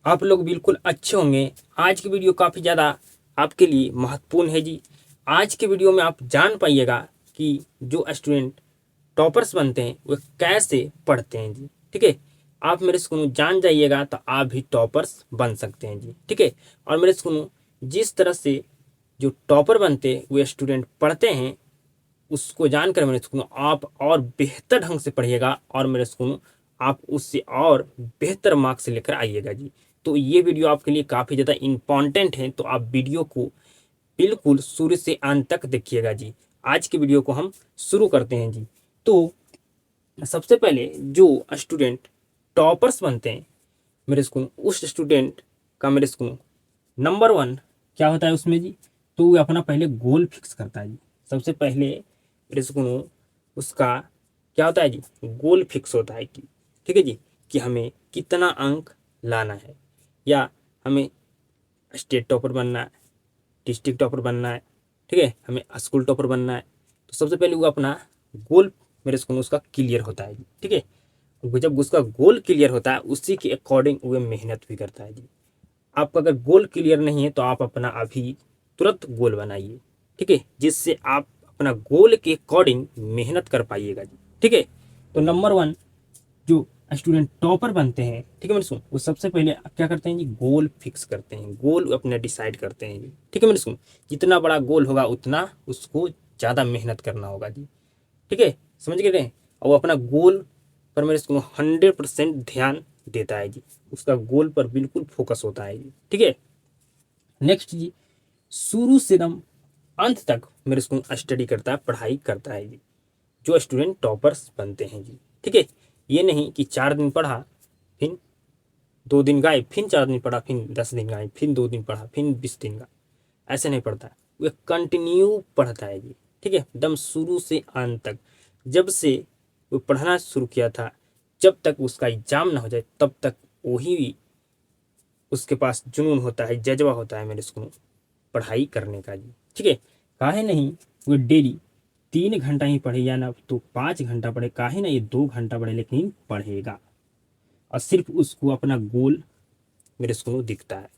आप लोग बिल्कुल अच्छे होंगे। आज की वीडियो काफ़ी ज़्यादा आपके लिए महत्वपूर्ण है जी। आज के वीडियो में आप जान पाइएगा कि जो स्टूडेंट टॉपर्स बनते हैं वो कैसे पढ़ते हैं जी। ठीक है, आप मेरे सुनो जान जाइएगा तो आप भी टॉपर्स बन सकते हैं जी। ठीक है, और मेरे सुनो जिस तरह से जो टॉपर बनते हैं वो स्टूडेंट पढ़ते हैं उसको जानकर मेरे सुनो आप और बेहतर ढंग से पढ़िएगा और मेरे सुनो आप उससे और बेहतर मार्क्स लेकर आइएगा जी। तो ये वीडियो आपके लिए काफ़ी ज़्यादा इम्पॉर्टेंट है, तो आप वीडियो को बिल्कुल शुरू से अंत तक देखिएगा जी। आज की वीडियो को हम शुरू करते हैं जी। तो सबसे पहले जो स्टूडेंट टॉपर्स बनते हैं मेरे स्कूल उस स्टूडेंट का मेरे स्कूल नंबर वन क्या होता है उसमें जी। तो वो अपना पहले गोल फिक्स करता है जी। सबसे पहले मेरे स्कूल उसका क्या होता है जी, गोल फिक्स होता है कि ठीक है जी, कि हमें कितना अंक लाना है, या हमें स्टेट टॉपर बनना है, डिस्ट्रिक्ट टॉपर बनना है, ठीक है, हमें स्कूल टॉपर बनना है। तो सबसे पहले वो अपना गोल मेरे स्कूल उसका क्लियर होता है जी। ठीक है, जब उसका गोल क्लियर होता है उसी के अकॉर्डिंग वो मेहनत भी करता है जी। आपका अगर गोल क्लियर नहीं है तो आप अपना अभी तुरंत गोल बनाइए, ठीक है, जिससे आप अपना गोल के अकॉर्डिंग मेहनत कर पाइएगा जी। ठीक है, तो नंबर वन जो स्टूडेंट टॉपर बनते हैं, ठीक है मेरे सुन, वो सबसे पहले क्या करते हैं जी, गोल फिक्स करते हैं, गोल अपने डिसाइड करते हैं जी। ठीक है मेरे सुन, जितना बड़ा गोल होगा उतना उसको ज़्यादा मेहनत करना होगा जी। ठीक है, समझ गए रहे, और वो अपना गोल पर मेरे इसको 100% ध्यान देता है जी। उसका गोल पर बिल्कुल फोकस होता है जी। ठीक है, नेक्स्ट जी, शुरू से एकदम अंत तक मेरे इसको स्टडी करता है, पढ़ाई करता है जी, जो स्टूडेंट टॉपर्स बनते हैं जी। ठीक है, ये नहीं कि 4 दिन पढ़ा फिर 2 दिन गायब, फिर 4 दिन पढ़ा फिर 10 दिन गायब, फिर 2 दिन पढ़ा फिर 20 दिन गायब, ऐसे नहीं पढ़ता है। वो कंटिन्यू पढ़ता है जी। ठीक है, एकदम शुरू से अंत तक, जब से वो पढ़ना शुरू किया था जब तक उसका एग्जाम ना हो जाए तब तक वही उसके पास जुनून होता है, जज्बा होता है मेरे स्कूल पढ़ाई करने का जी। ठीक है, काहे नहीं वो डेली 3 घंटा ही पढ़े या ना तो 5 घंटा पढ़े, काहे ना ये 2 घंटा पढ़े, लेकिन पढ़ेगा। और सिर्फ उसको अपना गोल मेरे स्कूल दिखता है,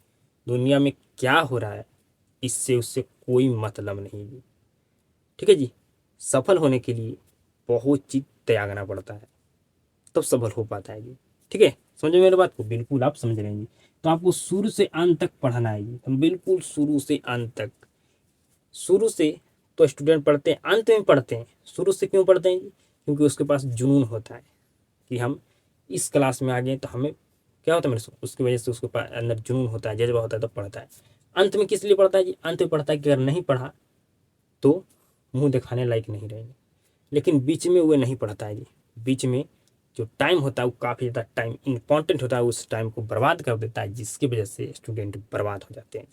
दुनिया में क्या हो रहा है इससे उससे कोई मतलब नहीं जी। ठीक है जी, सफल होने के लिए बहुत चीज त्यागना पड़ता है तब सफल हो पाता है जी। ठीक है, समझे मेरे बात को, बिल्कुल आप समझ रहे हैं जी। तो आपको शुरू से अंत तक पढ़ना है जी, हम बिल्कुल शुरू से अंत तक। शुरू से तो स्टूडेंट पढ़ते हैं, अंत में पढ़ते हैं, शुरू से क्यों पढ़ते हैं जी, क्योंकि उसके पास जुनून होता है कि हम इस क्लास में आ गए तो हमें क्या होता है मेरे, उसकी वजह से उसके पास अंदर जुनून होता है, जज्बा होता है, तब पढ़ता है। अंत में किस लिए पढ़ता है जी, अंत में पढ़ता है कि अगर नहीं पढ़ा तो मुंह दिखाने लायक नहीं रहेंगे। लेकिन बीच में वो नहीं पढ़ता है जी, बीच में जो टाइम होता है वो काफ़ी ज़्यादा टाइम इंपॉर्टेंट होता है, उस टाइम को बर्बाद कर देता है, जिसकी वजह से स्टूडेंट बर्बाद हो जाते हैं।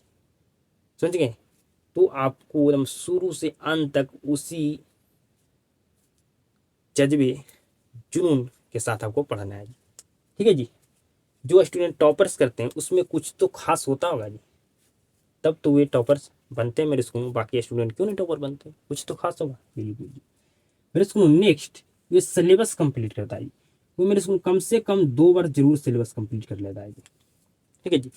समझ गए, तो आपको एकदम शुरू से अंत तक उसी जज्बे जुनून के साथ आपको पढ़ना है जी। ठीक है जी, जो स्टूडेंट टॉपर्स करते हैं उसमें कुछ तो खास होता होगा जी, तब तो वे टॉपर्स बनते हैं मेरे स्कूल में, बाकी स्टूडेंट क्यों नहीं टॉपर बनते, कुछ तो खास होगा बिल्कुल जी। मेरे स्कूल नेक्स्ट ये सिलेबस कंप्लीट करता है, वो मेरे स्कूल कम से कम 2 बार जरूर सिलेबस कंप्लीट कर लेता है। ठीक है जी,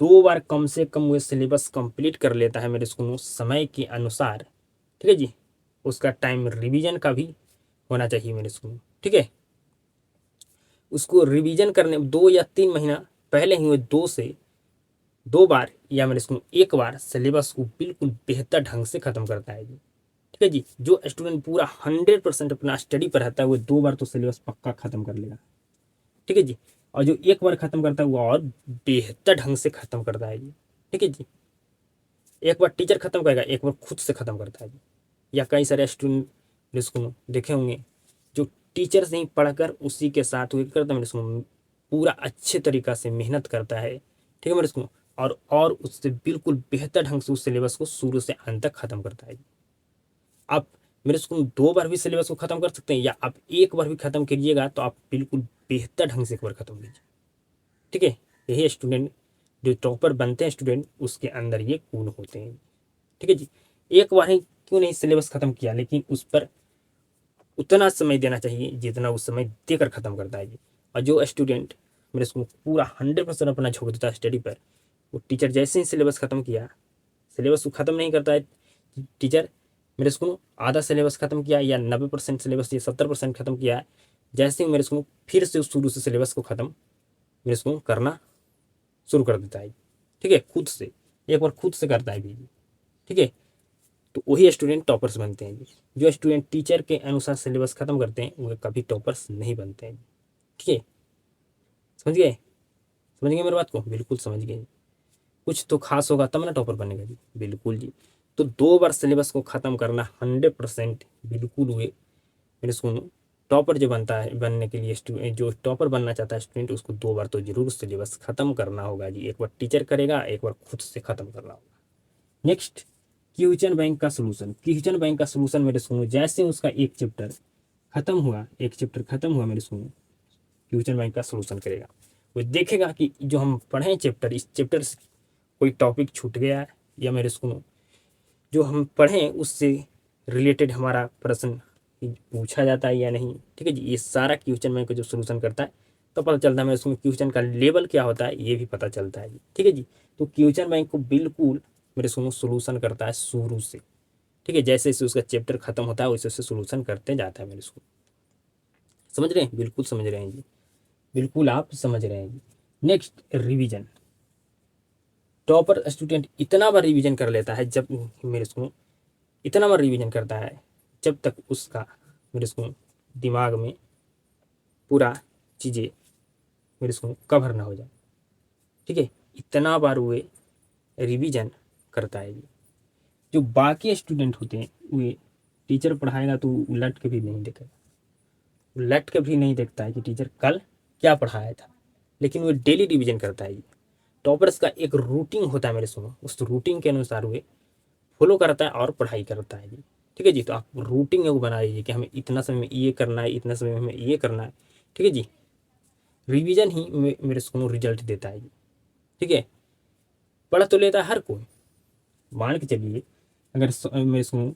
2 बार कम से कम वो सिलेबस कंप्लीट कर लेता है मेरे स्कूल समय के अनुसार। ठीक है जी, उसका टाइम रिवीजन का भी होना चाहिए मेरे स्कूल। ठीक है, उसको रिवीजन करने 2 या 3 महीना पहले ही वो 2 से 2 बार या मेरे स्कूल 1 बार सिलेबस को बिल्कुल बेहतर ढंग से खत्म करता है जी। ठीक है जी, जो स्टूडेंट पूरा 100% अपना स्टडी पर रहता है वो 2 बार तो सिलेबस पक्का खत्म कर लेगा। ठीक है जी, और जो 1 बार खत्म करता है वो और बेहतर ढंग से खत्म करता है जी। ठीक है जी, 1 बार टीचर खत्म करेगा, 1 बार खुद से खत्म करता है जी। या कई सारे स्टूडेंट मेरे स्कूल देखे होंगे जो टीचर से ही पढ़कर उसी के साथ वो करता है मेरे स्कूल, पूरा अच्छे तरीका से मेहनत करता है। ठीक है मेरे स्कूल, और उससे बिल्कुल बेहतर ढंग से उस सिलेबस को शुरू से अंत तक खत्म करता है। आप मेरे स्कूल 2 बार भी सिलेबस को खत्म कर सकते हैं, या आप 1 बार भी खत्म करिएगा तो आप बिल्कुल बेहतर ढंग से 1 बार खत्म कीजिए। ठीक है, यही स्टूडेंट जो टॉपर बनते हैं स्टूडेंट उसके अंदर ये गुण होते हैं। ठीक है जी, 1 बार ही क्यों नहीं सिलेबस खत्म किया, लेकिन उस पर उतना समय देना चाहिए जितना उस समय देकर खत्म करता है जी। और जो स्टूडेंट मेरे स्कूल पूरा 100% अपना झोंक देता है स्टडी पर। वो टीचर जैसे ही सिलेबस ख़त्म किया, सिलेबस को ख़त्म नहीं करता है टीचर, मेरे स्कूल आधा सिलेबस ख़त्म किया या 90% सिलेबस या 70% ख़त्म किया है, जैसे ही मेरे स्कूल फिर से शुरू से सिलेबस को ख़त्म मेरे स्कूल करना शुरू कर देता है। ठीक है, खुद से एक बार खुद से करता है भी। ठीक है, तो वही स्टूडेंट टॉपर्स बनते हैं जी। जो स्टूडेंट टीचर के अनुसार सिलेबस ख़त्म करते हैं वो कभी टॉपर्स नहीं बनते हैं। ठीक है, समझ गए? समझ गए मेरी बात को? बिल्कुल समझ गए। कुछ तो खास होगा तब ना टॉपर बनेगा जी। बिल्कुल जी। तो 2 बार सिलेबस को ख़त्म करना 100% बिल्कुल हुए मेरे स्कूल टॉपर जो बनता है, बनने के लिए स्टूडेंट जो टॉपर बनना चाहता है स्टूडेंट, उसको 2 बार तो जरूर सिलेबस ख़त्म करना होगा जी। एक बार टीचर करेगा, एक बार खुद से ख़त्म करना होगा। नेक्स्ट, क्वेश्चन बैंक का सोल्यूशन। क्वेश्चन बैंक का सोल्यूशन मेरे स्कूल जैसे उसका एक चैप्टर खत्म हुआ मेरे स्कूल क्वेश्चन बैंक का सोल्यूशन करेगा। वो देखेगा कि जो हम पढ़े चैप्टर, इस चैप्टर से कोई टॉपिक छूट गया है या मेरे स्कूल जो हम पढ़ें उससे रिलेटेड हमारा प्रश्न पूछा जाता है या नहीं। ठीक है जी, ये सारा क्वेश्चन बैंक जो सोल्यूशन करता है तो पता चलता है मेरे स्कूल क्वेश्चन का लेवल क्या होता है, ये भी पता चलता है जी। ठीक है जी, तो क्वेश्चन बैंक को बिल्कुल मेरे स्कूल सोल्यूशन करता है शुरू से। ठीक है, जैसे जैसे उसका चैप्टर खत्म होता है वैसे वैसे सोल्यूशन करते जाता है मेरे स्कूल। समझ रहे हैं? बिल्कुल समझ रहे हैं जी, बिल्कुल आप समझ रहे हैं जी। Next, revision. टॉपर स्टूडेंट इतना बार रिवीजन कर लेता है, जब मेरे स्कूल इतना बार रिवीजन करता है जब तक उसका मेरे स्कूल दिमाग में पूरा चीज़ें मेरे स्कूल कवर ना हो जाए। ठीक है, इतना बार वे रिवीजन करता है जी। जो बाकी स्टूडेंट होते हैं वे टीचर पढ़ाएगा तो उलट के भी नहीं देखेगा, उलट के भी नहीं देखता है कि टीचर कल क्या पढ़ाया था, लेकिन वो डेली रिवीजन करता है जी। टॉपर्स का एक रूटीन होता है मेरे सुनो, उस रूटीन के अनुसार वे फॉलो करता है और पढ़ाई करता है जी। ठीक है जी, तो आप रूटीन को बना लीजिए कि हमें इतना समय में ये करना है, इतना समय में हमें ये करना है। ठीक है जी, रिवीजन ही मेरे स्कूल रिजल्ट देता है जी। ठीक है, पढ़ तो लेता है हर कोई, मान के चलिए अगर मेरे स्कूल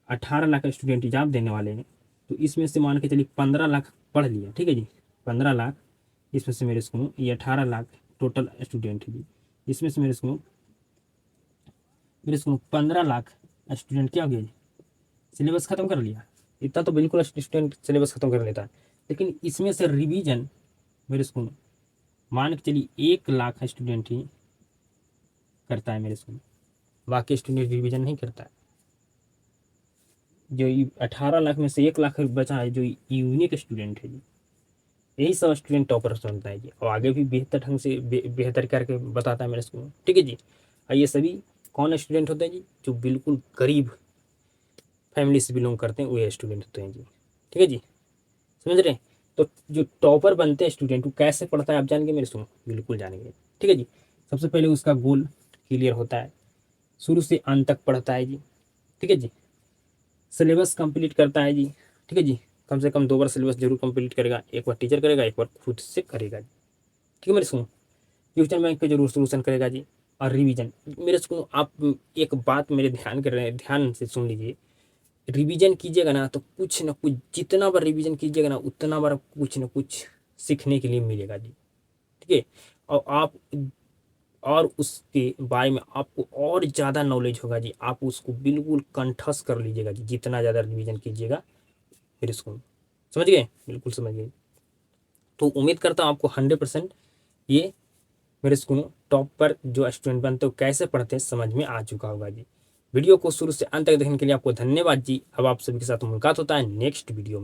18 लाख स्टूडेंट एग्जाम देने वाले हैं तो इसमें से मान के चलिए 15 लाख पढ़ लिया। ठीक है जी, 15 लाख, इसमें से मेरे स्कूल ये 18 लाख टोटल स्टूडेंट है जी। इसमें से मेरे स्कूल 15 लाख स्टूडेंट क्या हो गया जी, सिलेबस ख़त्म कर लिया। इतना तो बिल्कुल स्टूडेंट सिलेबस ख़त्म कर लेता है, लेकिन इसमें से रिवीजन मेरे स्कूल मान के चलिए 1 लाख स्टूडेंट ही करता है मेरे स्कूल, बाकी स्टूडेंट रिवीजन नहीं करता है। जो 18 लाख में से 1 लाख बचा है जो यूनिक स्टूडेंट है जी, यही सब स्टूडेंट टॉपर बनता है जी, और आगे भी बेहतर ढंग से बेहतर करके बताता है मेरे स्कूल। ठीक है जी, और ये सभी कौन स्टूडेंट होते हैं जी, जो बिल्कुल गरीब फैमिली से बिलोंग करते हैं वही स्टूडेंट होते हैं जी। ठीक है जी, समझ रहे हैं? तो जो टॉपर बनते हैं स्टूडेंट वो कैसे पढ़ता है आप जानेंगे मेरे स्कूल, बिल्कुल जानेंगे। ठीक है जी, सबसे पहले उसका गोल क्लियर होता है, शुरू से अंत तक पढ़ता है जी। ठीक है जी, सिलेबस कंप्लीट करता है जी। ठीक है जी, कम से कम 2 बार सिलेबस जरूर कंप्लीट करेगा, एक बार टीचर करेगा, एक बार खुद से करेगा जी। ठीक है मेरे स्कूल, क्वेश्चन बैंक का जरूर सोल्यूशन करेगा जी। और रिवीजन मेरे स्कूल, आप एक बात मेरे ध्यान कर रहे हैं, ध्यान से सुन लीजिए, रिवीजन कीजिएगा ना तो कुछ ना कुछ, जितना बार रिवीजन कीजिएगा ना उतना बार कुछ ना कुछ सीखने के लिए मिलेगा जी। ठीक है, और आप और उसके बारे में आपको और ज़्यादा नॉलेज होगा जी, आप उसको बिल्कुल कंठस्थ कर लीजिएगा जी, जितना ज़्यादा रिवीजन कीजिएगा फिर इसको। समझ गए? बिल्कुल समझ गए। तो उम्मीद करता हूँ आपको 100% ये मेरे स्कूल टॉप पर जो स्टूडेंट बनते हो कैसे पढ़ते हैं समझ में आ चुका होगा जी। वीडियो को शुरू से अंत तक देखने के लिए आपको धन्यवाद जी। अब आप सभी के साथ मुलाकात होता है नेक्स्ट वीडियो में।